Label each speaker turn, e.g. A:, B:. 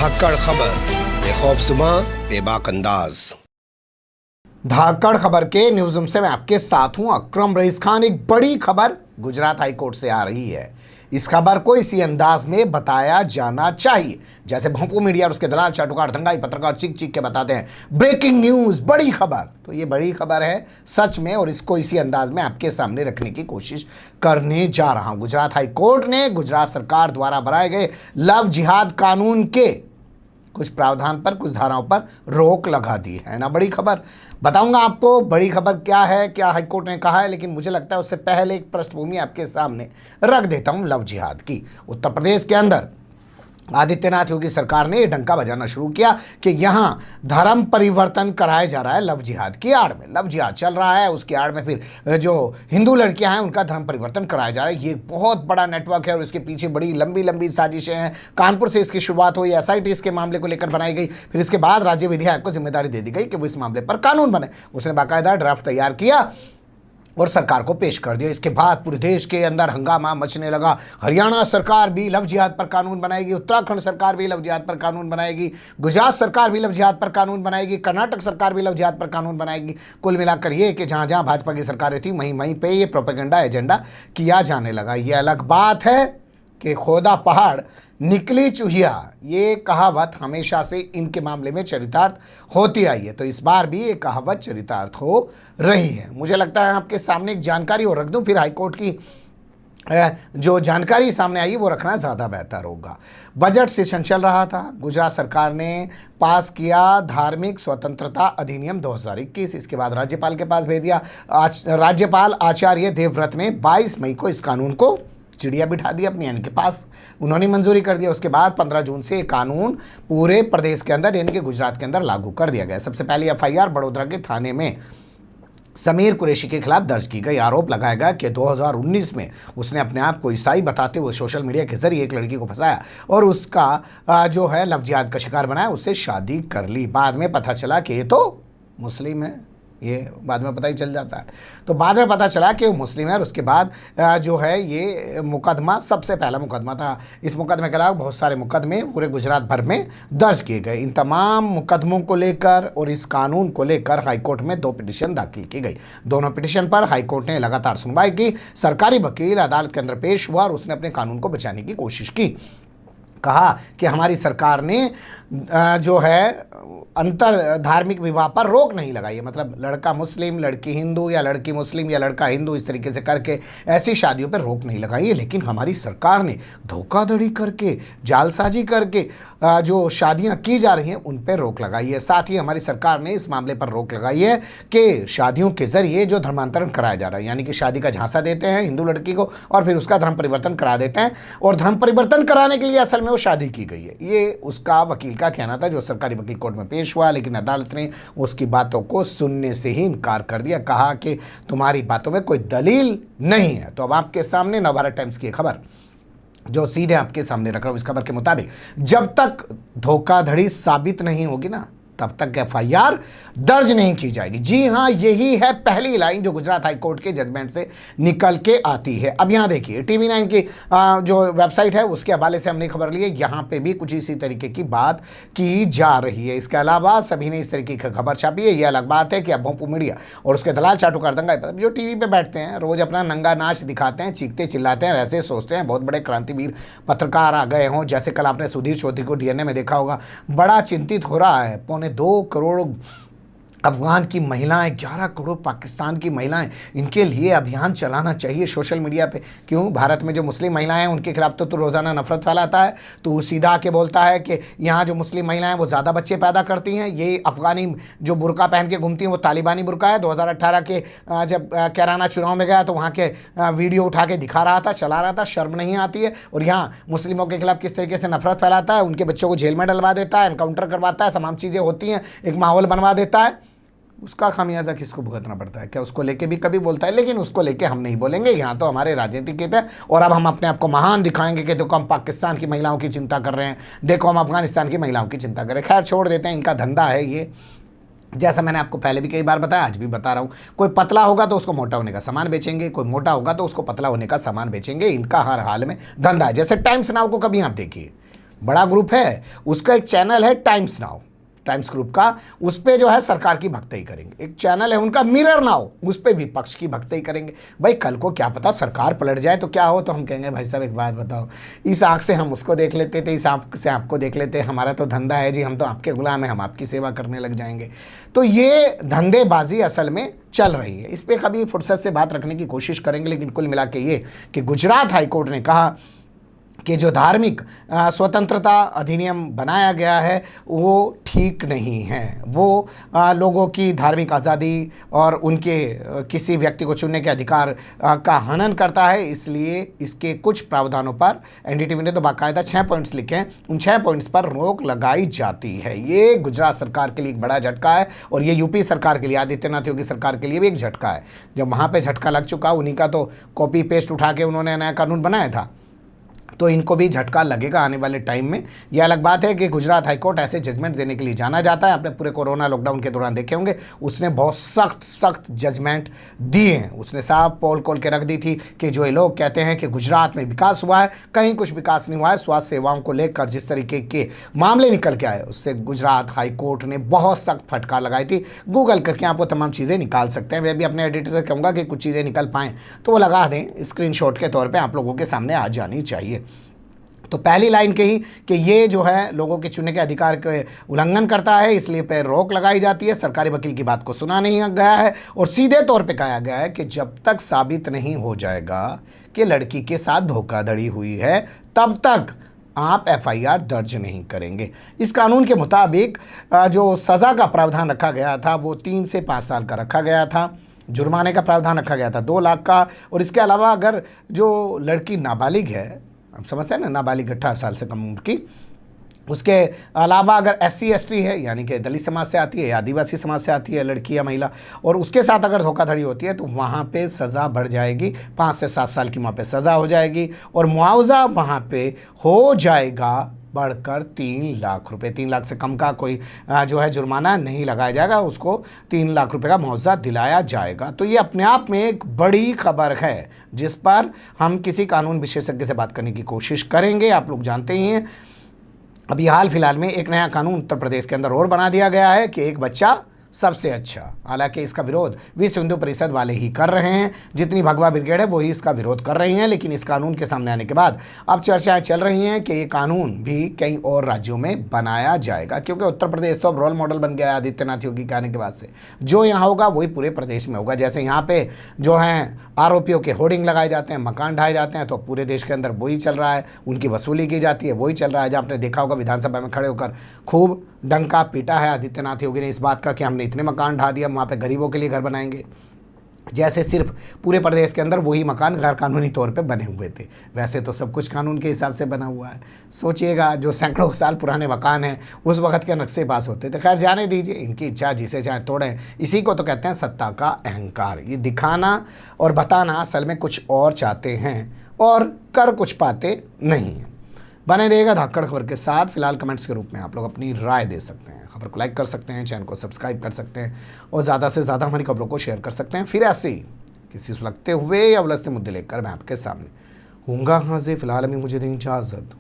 A: धाकड़ खबर, बेखौफ सुबह, बेबाक अंदाज।
B: धाकड़ खबर के न्यूज़ रूम से मैं आपके साथ हूं अकरम रईस खान। एक बड़ी खबर गुजरात हाई कोर्ट से आ रही है। इस खबर को इसी अंदाज में बताया जाना चाहिए जैसे भोंपू मीडिया और उसके दलाल चाटुकार दंगाई पत्रकार चीख चीख के बताते हैं ब्रेकिंग न्यूज, बड़ी खबर। तो ये बड़ी खबर है सच में, और इसको इसी अंदाज में आपके सामने रखने की कोशिश करने जा रहा हूं। गुजरात हाई कोर्ट ने गुजरात सरकार द्वारा बनाए गए लव जिहाद कानून के कुछ प्रावधान पर, कुछ धाराओं पर रोक लगा दी है ना। बड़ी खबर बताऊंगा आपको, बड़ी खबर क्या है, क्या हाईकोर्ट ने कहा है, लेकिन मुझे लगता है उससे पहले एक पृष्ठभूमि आपके सामने रख देता हूं लव जिहाद की। उत्तर प्रदेश के अंदर आदित्यनाथ योगी सरकार ने डंका बजाना शुरू किया कि यहां धर्म परिवर्तन कराया जा रहा है लव जिहाद की आड़ में। लव जिहाद चल रहा है, उसकी आड़ में फिर जो हिंदू लड़कियां हैं उनका धर्म परिवर्तन कराया जा रहा है। ये बहुत बड़ा नेटवर्क है और इसके पीछे बड़ी लंबी लंबी साजिशें हैं। कानपुर से इसकी शुरुआत हुई, एसआईटी इसके मामले को लेकर बनाई गई, फिर इसके बाद राज्य विधि आयोग को जिम्मेदारी दे दी गई कि वो इस मामले पर कानून बने। उसने बाकायदा ड्राफ्ट तैयार किया और सरकार को पेश कर दिया। इसके बाद पूरे देश के अंदर हंगामा मचने लगा। हरियाणा सरकार भी लव जिहाद पर कानून बनाएगी, उत्तराखंड सरकार भी लव जिहाद पर कानून बनाएगी, गुजरात सरकार भी लव जिहाद पर कानून बनाएगी, कर्नाटक सरकार भी लव जिहाद पर कानून बनाएगी। कुल मिलाकर ये कि जहाँ जहाँ भाजपा की सरकारें थी वहीं वहीं पे ये प्रोपेगेंडा एजेंडा किया जाने लगा। ये अलग बात है कि खोदा पहाड़ निकली चूहिया, ये कहावत हमेशा से इनके मामले में चरितार्थ होती आई है, तो इस बार भी ये कहावत चरितार्थ हो रही है। मुझे लगता है आपके सामने एक जानकारी और रख दूं, फिर हाईकोर्ट की जो जानकारी सामने आई वो रखना ज़्यादा बेहतर होगा। बजट सेशन चल रहा था, गुजरात सरकार ने पास किया धार्मिक स्वतंत्रता अधिनियम 2021। इसके बाद राज्यपाल के पास भेज दिया। राज्यपाल आचार्य देवव्रत ने 22 मई को इस कानून को चिड़िया बिठा दी अपनी यानी के पास, उन्होंने मंजूरी कर दिया। उसके बाद 15 जून से ये कानून पूरे प्रदेश के अंदर यानी कि गुजरात के अंदर लागू कर दिया गया। सबसे पहले एफआईआर बड़ोदरा के थाने में समीर कुरैशी के खिलाफ दर्ज की गई। आरोप लगाया गया कि 2019 में उसने अपने आप को ईसाई बताते हुए सोशल मीडिया के जरिए एक लड़की को फंसाया और उसका जो है लव जिहाद का शिकार बनाया, उससे शादी कर ली। बाद में पता चला कि ये तो मुस्लिम है, ये बाद में पता ही चल जाता है। तो बाद में पता चला कि वो मुस्लिम है और उसके बाद जो है ये मुकदमा सबसे पहला मुकदमा था। इस मुकदमे के अलावा बहुत सारे मुकदमे पूरे गुजरात भर में दर्ज किए गए। इन तमाम मुकदमों को लेकर और इस कानून को लेकर हाईकोर्ट में 2 पिटीशन दाखिल की गई। दोनों पिटीशन पर हाईकोर्ट ने लगातार सुनवाई की। सरकारी वकील अदालत के अंदर पेश हुआ और उसने अपने कानून को बचाने की कोशिश की। कहा कि हमारी सरकार ने जो है अंतर धार्मिक विवाह पर रोक नहीं लगाई है, मतलब लड़का मुस्लिम लड़की हिंदू या लड़की मुस्लिम या लड़का हिंदू इस तरीके से करके ऐसी शादियों पर रोक नहीं लगाई है। लेकिन हमारी सरकार ने धोखाधड़ी करके, जालसाजी करके जो शादियां की जा रही हैं उन पर रोक लगाई है। साथ ही हमारी सरकार ने इस मामले पर रोक लगाई है कि शादियों के जरिए जो धर्मांतरण कराया जा रहा है, यानी कि शादी का झांसा देते हैं हिंदू लड़की को और फिर उसका धर्म परिवर्तन करा देते हैं, और धर्म परिवर्तन कराने के लिए असल में वो शादी की गई है। ये उसका वकील का कहना था जो सरकारी वकील कोर्ट में पेश हुआ, लेकिन अदालत ने उसकी बातों को सुनने से ही इनकार कर दिया। कहा कि तुम्हारी बातों में कोई दलील नहीं है। तो अब आपके सामने नवभारत टाइम्स की खबर जो सीधे आपके सामने रख रहा हूं। इस खबर के मुताबिक जब तक धोखाधड़ी साबित नहीं होगी ना तब तक एफआईआर दर्ज नहीं की जाएगी। जी हां, यही है पहली लाइन जो गुजरात हाई कोर्ट के जजमेंट से निकल के आती है। अब यहां देखिए TV9 की जो वेबसाइट है उसके हवाले से हमने खबर ली है, यहां पे भी कुछ इसी तरीके की बात की जा रही है। इसके अलावा सभी ने इस तरीके की खबर छापी है। यह अलग बात है कि अब भोंपू मीडिया और उसके दलाल चाटुकार दंगाई जो टीवी पे बैठते हैं रोज अपना नंगा नाच दिखाते हैं, चीखते चिल्लाते हैं, ऐसे सोचते हैं बहुत बड़े क्रांतिवीर पत्रकार आ गए हों। जैसे कल आपने सुधीर चौधरी को डीएनए में देखा होगा, बड़ा चिंतित हो रहा है। 2 करोड़ अफगान की महिलाएं, 11 करोड़ पाकिस्तान की महिलाएं, इनके लिए अभियान चलाना चाहिए सोशल मीडिया पे। क्यों? भारत में जो मुस्लिम महिलाएं हैं उनके खिलाफ तो रोज़ाना नफरत फैलाता है, तो सीधा आके बोलता है कि यहाँ जो मुस्लिम महिलाएं वो ज़्यादा बच्चे पैदा करती हैं। ये अफगानी जो बुरका पहन के घूमती हैं वो तालिबानी बुरका है। 2018 के जब कैराना चुनाव में गया तो वहाँ के वीडियो उठा के दिखा रहा था, चला रहा था, शर्म नहीं आती है। और यहाँ मुस्लिमों के खिलाफ किस तरीके से नफरत फैलाता है, उनके बच्चों को जेल में डलवा देता है, एनकाउंटर करवाता है, तमाम चीज़ें होती हैं, एक माहौल बनवा देता है। उसका खामियाजा किसको भुगतना पड़ता है? क्या उसको लेके भी कभी बोलता है? लेकिन उसको लेके हम नहीं बोलेंगे, यहाँ तो हमारे राजनीतिक हित है। और अब हम अपने आप को महान दिखाएंगे कि देखो हम पाकिस्तान की महिलाओं की चिंता कर रहे हैं, देखो हम अफगानिस्तान की महिलाओं की चिंता कर रहे हैं। खैर छोड़ देते हैं, इनका धंधा है ये। जैसा मैंने आपको पहले भी कई बार बताया, आज भी बता रहा हूँ, कोई पतला होगा तो उसको मोटा होने का सामान बेचेंगे, कोई मोटा होगा तो उसको पतला होने का सामान बेचेंगे। इनका हर हाल में धंधा है। जैसे टाइम्स नाउ को कभी आप देखिए, बड़ा ग्रुप है, उसका एक चैनल है टाइम्स नाउ, टाइम्स ग्रुप का, उस पर जो है सरकार की भक्तई करेंगे। एक चैनल है उनका मिरर नाउ, उस पर भी पक्ष की भक्तई करेंगे। भाई कल को क्या पता सरकार पलट जाए तो क्या हो, तो हम कहेंगे भाई साहब एक बात बताओ, इस आंख से हम उसको देख लेते थे, इस आंख से आपको देख लेते, हमारा तो धंधा है जी, हम तो आपके गुलाम हैं, हम आपकी सेवा करने लग जाएंगे। तो ये धंधेबाजी असल में चल रही है। इस पर कभी फुर्सत से बात रखने की कोशिश करेंगे, लेकिन कुल मिला के ये कि गुजरात हाईकोर्ट ने कहा कि जो धार्मिक स्वतंत्रता अधिनियम बनाया गया है वो ठीक नहीं है, वो लोगों की धार्मिक आज़ादी और उनके किसी व्यक्ति को चुनने के अधिकार का हनन करता है। इसलिए इसके कुछ प्रावधानों पर एनडीटीवी ने तो बाकायदा 6 पॉइंट्स लिखे हैं, उन 6 पॉइंट्स पर रोक लगाई जाती है। ये गुजरात सरकार के लिए एक बड़ा झटका है और ये यूपी सरकार के लिए, आदित्यनाथ योगी सरकार के लिए भी एक झटका है। जब वहाँ पर झटका लग चुका, उन्हीं का तो कॉपी पेस्ट उठा के उन्होंने नया कानून बनाया था, तो इनको भी झटका लगेगा आने वाले टाइम में। यह अलग बात है कि गुजरात हाईकोर्ट ऐसे जजमेंट देने के लिए जाना जाता है। आपने पूरे कोरोना लॉकडाउन के दौरान देखे होंगे, उसने बहुत सख्त जजमेंट दिए हैं। उसने साफ पोल खोल के रख दी थी कि जो ये लोग कहते हैं कि गुजरात में विकास हुआ है, कहीं कुछ विकास नहीं हुआ है। स्वास्थ्य सेवाओं को लेकर जिस तरीके के मामले निकल के आए, उससे गुजरात हाईकोर्ट ने बहुत सख्त फटकार लगाई थी। गूगल करके आप वो तमाम चीज़ें निकाल सकते हैं। मैं भी अपने एडिटर से कहूँगा कि कुछ चीज़ें निकल पाएँ तो वो लगा दें, स्क्रीनशॉट के तौर पर आप लोगों के सामने आ जानी चाहिए। तो पहली लाइन कही कि ये जो है लोगों के चुनने के अधिकार के उल्लंघन करता है, इसलिए पर रोक लगाई जाती है। सरकारी वकील की बात को सुना नहीं गया है और सीधे तौर पे कहा गया है कि जब तक साबित नहीं हो जाएगा कि लड़की के साथ धोखाधड़ी हुई है, तब तक आप एफआईआर दर्ज नहीं करेंगे। इस कानून के मुताबिक जो सज़ा का प्रावधान रखा गया था वो 3 से 5 साल का रखा गया था। जुर्माने का प्रावधान रखा गया था 2 लाख का, और इसके अलावा अगर जो लड़की नाबालिग है, आप समझते हैं ना, नाबालिग 18 साल से कम उम्र की, उसके अलावा अगर SC ST है, यानी कि दलित समाज से आती है या आदिवासी समाज से आती है लड़की या महिला, और उसके साथ अगर धोखाधड़ी होती है तो वहाँ पे सज़ा बढ़ जाएगी, 5 से 7 साल की वहाँ पे सज़ा हो जाएगी, और मुआवजा वहाँ पे हो जाएगा बढ़कर 3 लाख रुपए। 3 लाख से कम का कोई जो है जुर्माना नहीं लगाया जाएगा, उसको 3 लाख रुपए का मुआवजा दिलाया जाएगा। तो ये अपने आप में एक बड़ी खबर है जिस पर हम किसी कानून विशेषज्ञ से बात करने की कोशिश करेंगे। आप लोग जानते ही हैं, अभी हाल फिलहाल में एक नया कानून उत्तर प्रदेश के अंदर और बना दिया गया है कि एक बच्चा सबसे अच्छा। हालांकि इसका विरोध विश्व हिंदू परिषद वाले ही कर रहे हैं, जितनी भगवा ब्रिगेड है वही इसका विरोध कर रही हैं, लेकिन इस कानून के सामने आने के बाद अब चर्चाएं चल रही हैं कि ये कानून भी कई और राज्यों में बनाया जाएगा, क्योंकि उत्तर प्रदेश तो अब रोल मॉडल बन गया है आदित्यनाथ योगी के आने के बाद से। जो यहाँ होगा वही पूरे प्रदेश में होगा। जैसे यहाँ पे जो हैं आरोपियों के होर्डिंग लगाए जाते हैं, मकान ढाए जाते हैं, तो पूरे देश के अंदर वही चल रहा है, उनकी वसूली की जाती है, वही चल रहा है। जहाँ आपने देखा होगा विधानसभा में खड़े होकर खूब डंका पीटा है आदित्यनाथ योगी ने इस बात का कि हमने इतने मकान ढा दिया, वहाँ पे गरीबों के लिए घर बनाएंगे, जैसे सिर्फ पूरे प्रदेश के अंदर वही मकान गैर कानूनी तौर पे बने हुए थे। वैसे तो सब कुछ कानून के हिसाब से बना हुआ है। सोचिएगा, जो सैकड़ों साल पुराने मकान हैं उस वक्त के नक्शे पास होते थे। खैर जाने दीजिए, इनकी इच्छा, जिसे चाहे तोड़ें। इसी को तो कहते हैं सत्ता का अहंकार। ये दिखाना और बताना असल में कुछ और चाहते हैं और कर कुछ पाते नहीं हैं। बने रहिएगा धाकड़ खबर के साथ। फिलहाल कमेंट्स के रूप में आप लोग अपनी राय दे सकते हैं, खबर को लाइक कर सकते हैं, चैनल को सब्सक्राइब कर सकते हैं और ज़्यादा से ज़्यादा हमारी खबरों को शेयर कर सकते हैं। फिर ऐसे ही किसी सुलगते हुए या उलझते मुद्दे लेकर मैं आपके सामने हूँगा हाजिर। फिलहाल अभी मुझे दें इजाज़त।